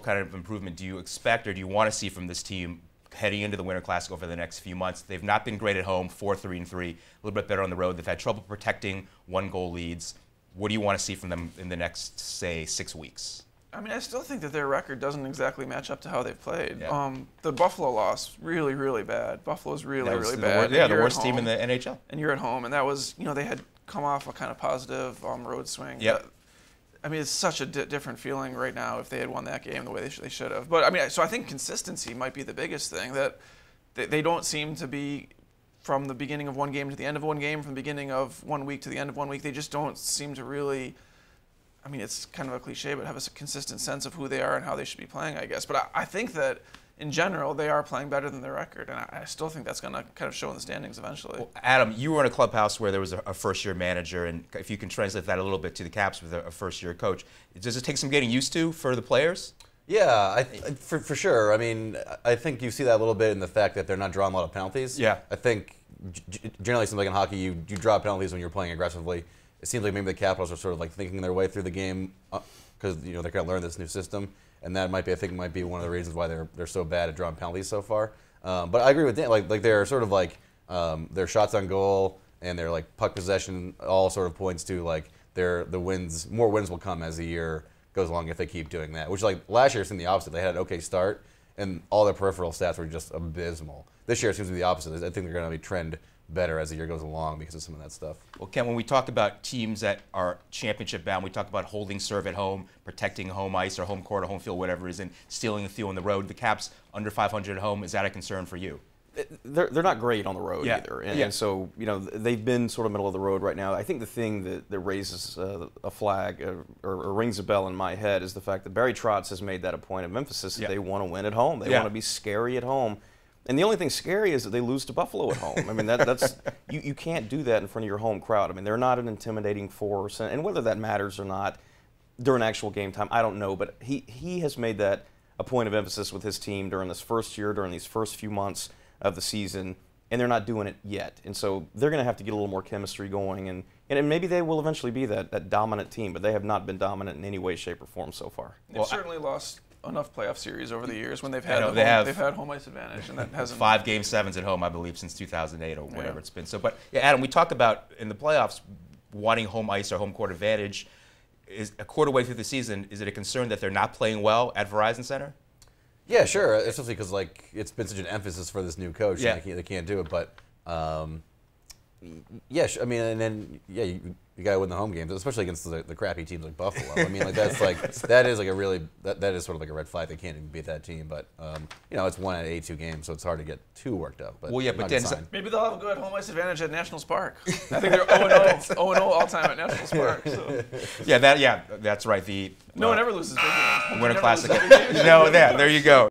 kind of improvement do you expect or do you want to see from this team heading into the Winter Classic over the next few months? They've not been great at home, 4-3-3, a little bit better on the road. They've had trouble protecting one-goal leads. What do you want to see from them in the next, say, 6 weeks? I mean, I still think that their record doesn't exactly match up to how they've played. Yeah. The Buffalo loss, really, really bad. Buffalo's really, really bad. The worst team in the NHL. And you're at home, and that was, they had come off a kind of positive road swing. Yep. I mean, it's such a different feeling right now if they had won that game the way they should have. But, I mean, so I think consistency might be the biggest thing, that they don't seem to be from the beginning of one game to the end of one game, from the beginning of 1 week to the end of 1 week. They just don't seem to really, I mean, it's kind of a cliche, but have a consistent sense of who they are and how they should be playing, I guess. But I think that in general, they are playing better than their record, and I still think that's going to kind of show in the standings eventually. Well, Adam, you were in a clubhouse where there was a first-year manager, and if you can translate that a little bit to the Caps with a first-year coach, does it take some getting used to for the players? Yeah, for sure. I mean, I think you see that a little bit in the fact that they're not drawing a lot of penalties. Yeah. I think generally, it seems like in hockey, you draw penalties when you're playing aggressively. It seems like maybe the Capitals are sort of like thinking their way through the game because they're going to learn this new system, and that might be one of the reasons why they're so bad at drawing penalties so far. But I agree with Dan. Like they're sort of like their shots on goal and their like puck possession all sort of points to like the wins. More wins will come as the year goes along if they keep doing that. Which like last year seemed the opposite. They had an okay start and all their peripheral stats were just abysmal. This year it seems to be the opposite. I think they're going to trend better as the year goes along because of some of that stuff. Well, Ken, when we talk about teams that are championship bound, we talk about holding serve at home, protecting home ice or home court or home field, whatever it is, and stealing the field on the road. The Caps under 500 at home, is that a concern for you? They're not great on the road Yeah. either, and so they've been sort of middle of the road right now. I think the thing that raises a flag or rings a bell in my head is the fact that Barry Trotz has made that a point of emphasis that they want to win at home. They want to be scary at home, and the only thing scary is that they lose to Buffalo at home. I mean that's you can't do that in front of your home crowd. I mean they're not an intimidating force, and whether that matters or not during actual game time, I don't know. But he has made that a point of emphasis with his team during this first year, during these first few months of the season, and they're not doing it yet. And so they're going to have to get a little more chemistry going, and maybe they will eventually be that dominant team, but they have not been dominant in any way, shape, or form so far. They've certainly lost enough playoff series over the years when they've had they've had home ice advantage, and that hasn't 5 Game 7s at home, I believe, since 2008 or whatever it's been. So, but yeah, Adam, we talk about in the playoffs wanting home ice or home court advantage. Is a quarter way through the season, is it a concern that they're not playing well at Verizon Center? Yeah, sure. Especially because like it's been such an emphasis for this new coach. Yeah. And they can't do it. But yeah, I mean, and then you got to win the home games, especially against the crappy teams like Buffalo. I mean, like that is like a really that is sort of like a red flag. They can't even beat that team. But it's 1 out of 82 games, so it's hard to get too worked up. But well, yeah, but then maybe they'll have a good home ice advantage at Nationals Park. I think they're 0-0 all time at Nationals Park. So. Yeah, that's right. No one ever loses big games. Winter Classic. No, there you go.